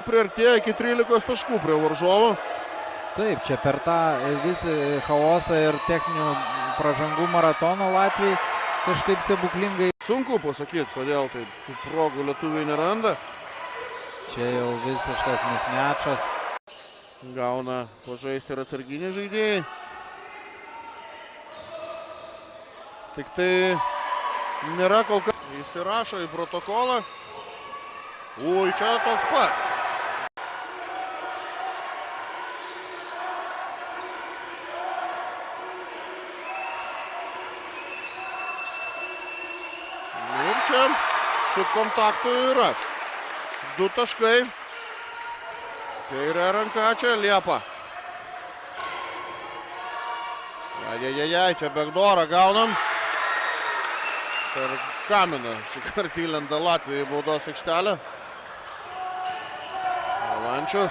priartėjo iki 13 taškų prie varžovo. Taip, čia per tą visą chaosą ir techninių pražangų maratoną Latvijai kažkaip stebuklingai. Sunku pasakyti, kodėl tai tų progų lietuviai neranda. Čia jau visiškas mismečas. Gauna pažaisti ir atsarginiai žaidėjai. Tik tai nėra kol kas. Įsirašo į protokolą. Ui, čia toks pats. Ir čia su kontaktu yra. 2 taškai. Kairė ranka čia Liepa. Ajajajaj, čia backdoorą gaunam. Per kaminą šį kartą įlenda Latvijai baudos aikštelę. Valančius.